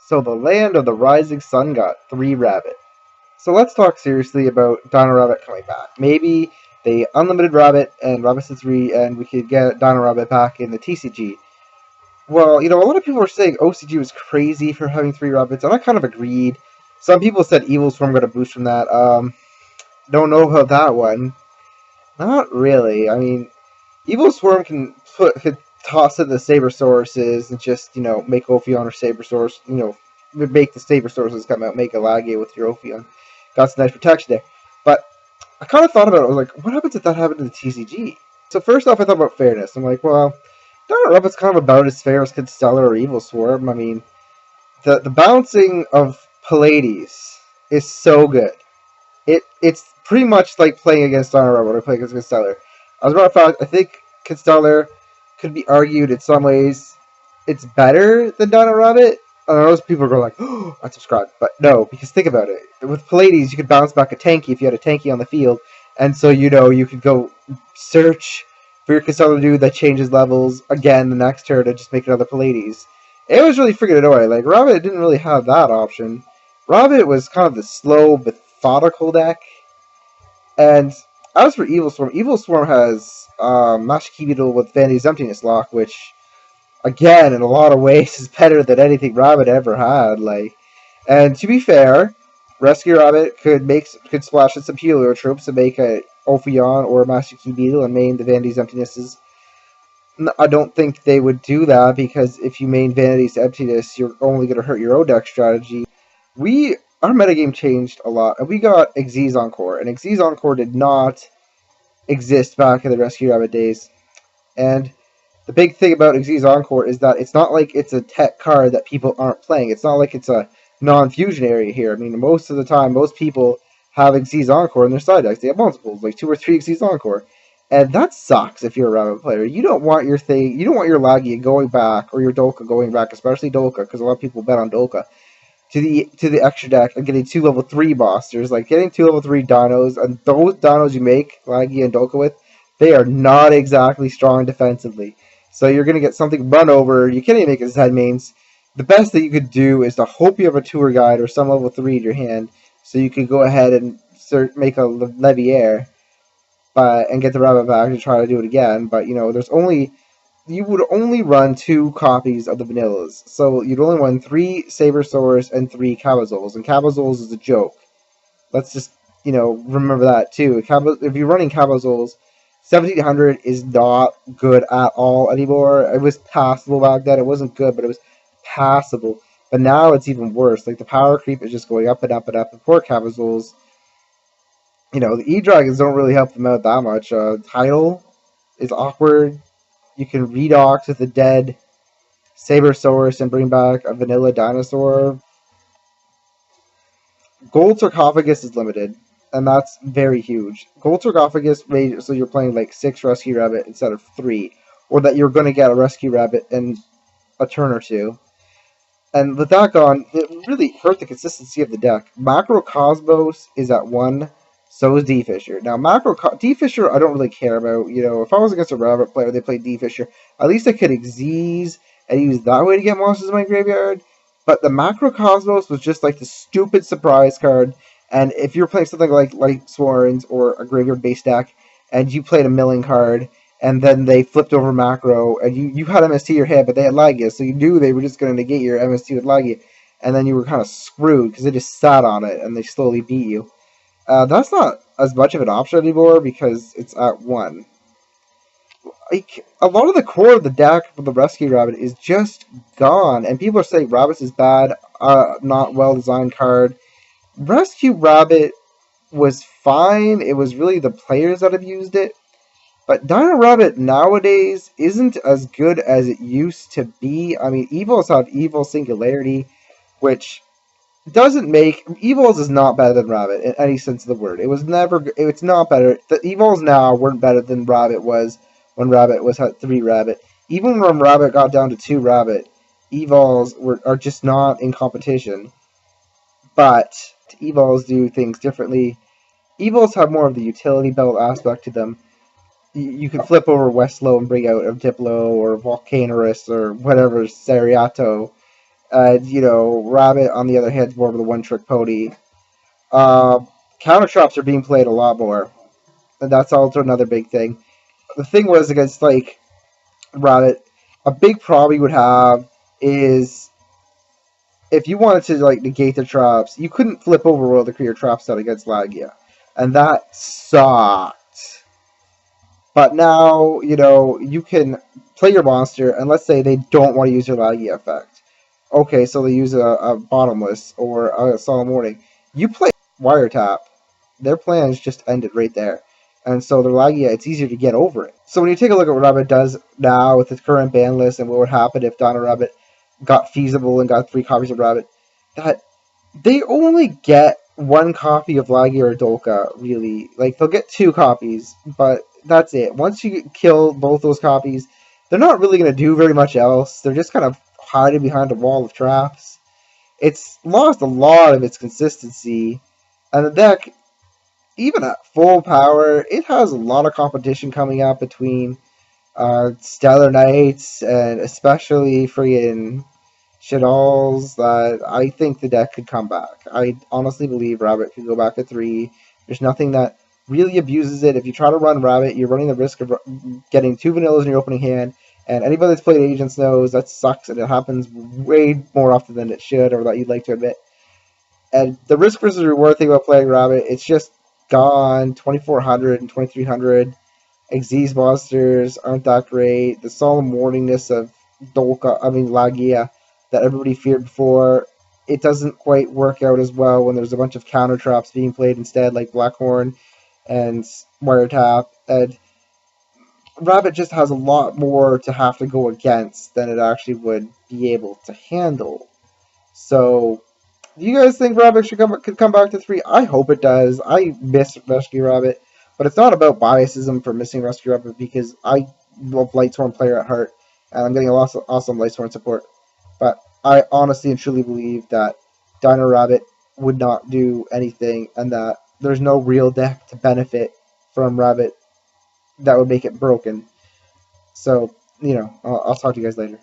So the land of the rising sun got 3 rabbit. So let's talk seriously about Dino-rabbit coming back. Maybe they unlimited rabbit and rabbit to 3 and we could get Dino-rabbit back in the TCG. Well, a lot of people were saying OCG was crazy for having 3 rabbits, and I kind of agreed. Some people said Evil Swarm got a boost from that. Don't know about that one. Not really. I mean, Evil Swarm could toss in the Sabersaurus and just, make Ophion or Sabersaurus, make the Sabersauruses come out, make a Lagia with your Ophion. Got some nice protection there. But I kind of thought about it. I was like, what happens if that happened to the TCG? So first off, I thought about fairness. I'm like, well, Dino-rabbit's kind of about as fair as Constellar or Evil Swarm. I mean, the bouncing of Pallades is so good. It's pretty much like playing against Dino-rabbit when I play against Constellar. As a matter of fact, I think Constellar could be argued in some ways it's better than Dino-rabbit. I know those people go like, oh, unsubscribe. But no, because think about it. With Pallades, you could bounce back a Tanky if you had a Tanky on the field. And so, you could go search for your Constellar dude that changes levels again the next turn to just make another Pallades. It was really freaking annoying. Like, Rabbit didn't really have that option. Rabbit was kind of the slow, methodical deck. And as for Evil Swarm has Master Key Beetle with Vanity's Emptiness lock, which, again, in a lot of ways, is better than anything Rabbit ever had. And to be fair, Rescue Rabbit could splash in some Heliotropes and make a Ophion or a Master Key Beetle and main the Vanity's Emptinesses. I don't think they would do that, because if you main Vanity's Emptiness, you're only going to hurt your own deck strategy. Our metagame changed a lot, and we got Xyz Encore, and Xyz Encore did not exist back in the Rescue Rabbit days. And the big thing about Xyz Encore is that it's not like it's a tech card that people aren't playing. It's not like it's a non-fusion area here. I mean, most of the time, most people have Xyz Encore in their side decks. They have multiples, like 2 or 3 Xyz Encore. And that sucks if you're a Rabbit player. You don't want your Lagia going back, or your Dolka going back, especially Dolka, because a lot of people bet on Dolka, to the extra deck and getting 2 level 3 monsters. Like, getting 2 level 3 dinos, and those dinos you make Lagia and Dolka with, they are not exactly strong defensively. So you're going to get something run over. You can't even make it Zed mains. The best that you could do is to hope you have a tour guide or some level 3 in your hand, so you can go ahead and make a Leviair and get the Rabbit back to try to do it again. But, you would only run 2 copies of the vanillas. So you'd only run 3 Sabersaurus and 3 Cabazoles. And Cabazoles is a joke. Let's just, remember that too. If you're running Cabazoles, 1700 is not good at all anymore. It was passable back then. It wasn't good, but it was passable. But now it's even worse. Like, the power creep is just going up and up and up. And poor Cabazoles, the E-Dragons don't really help them out that much. Tidal is awkward. You can redox with a dead Sabersaurus and bring back a vanilla dinosaur. Gold Sarcophagus is limited, and that's very huge. Gold Sarcophagus, so you're playing like 6 Rescue Rabbit instead of 3, or that you're going to get a Rescue Rabbit in a turn or 2. And with that gone, it really hurt the consistency of the deck. Macro Cosmos is at 1, so is D-Fisher. Now, D-Fisher I don't really care about. If I was against a Rabbit player, they played D-Fisher, at least I could Xyz and use that way to get monsters in my graveyard. But the Macro Cosmos was just like the stupid surprise card. And if you're playing something like Light Swarms or a graveyard-based deck, and you played a milling card, and then they flipped over Macro, and you had MST in your head, but they had Lagia, so you knew they were just going to negate your MST with Lagia, and then you were kind of screwed, because they just sat on it, and they slowly beat you. That's not as much of an option anymore, because it's at 1. Like, a lot of the core of the deck for the Rescue Rabbit is just gone, and people are saying Rabbits is bad, not well-designed card. Rescue Rabbit was fine. It was really the players that have used it. But Dino-rabbit nowadays isn't as good as it used to be. I mean, Evols have Evil Singularity, which doesn't make... Evols is not better than Rabbit in any sense of the word. It's not better. The Evols now weren't better than Rabbit was when Rabbit was at 3 Rabbit. Even when Rabbit got down to 2 Rabbit, Evols are just not in competition. But Evols do things differently. Evols have more of the utility belt aspect to them. You can flip over Westlow and bring out a Diplo or Volcanorus or whatever, Seriato, You know, Rabbit, on the other hand, is more of the one-trick pony. Uh, Counter traps are being played a lot more, and that's also another big thing. The thing was against like Rabbit, a big problem you would have is if you wanted to like negate the traps, you couldn't flip over roll to clear traps set against Lagia, and that sucked. But now, you know, you can play your monster, and let's say they don't want to use your Lagia effect. Okay, so they use a bottomless or a solemn warning. You play wiretap, their plans just ended right there. And so they're like, yeah, it's easier to get over it. So when you take a look at what Rabbit does now with its current ban list and what would happen if Dino-rabbit got feasible and got 3 copies of Rabbit, that they only get 1 copy of Lagia or Dolka, really. Like, they'll get 2 copies, but that's it. Once you kill both those copies, they're not really going to do very much else. They're just kind of hiding behind a wall of traps. It's lost a lot of its consistency, and the deck, even at full power, it has a lot of competition coming up between Stellar Knights and especially friggin' Shaddolls that I think the deck could come back. I honestly believe Rabbit could go back to 3. There's nothing that really abuses it. If you try to run Rabbit, you're running the risk of getting 2 vanillas in your opening hand, and anybody that's played Agents knows that sucks, and it happens way more often than it should, or that you'd like to admit. And the risk versus reward thing about playing Rabbit, it's just gone. 2400 and 2300. Xyz monsters aren't that great. The solemn warningness of Lagia that everybody feared before, it doesn't quite work out as well when there's a bunch of counter traps being played instead, like Blackhorn and Wiretap. And Rabbit just has a lot more to have to go against than it actually would be able to handle. So, do you guys think Rabbit could come back to 3? I hope it does. I miss Rescue Rabbit, but it's not about biasism for missing Rescue Rabbit because I love Lightsworn player at heart, and I'm getting a lot of awesome Lightsworn support. But I honestly and truly believe that Dino Rabbit would not do anything, and that there's no real deck to benefit from Rabbit that would make it broken. So, you know, I'll talk to you guys later.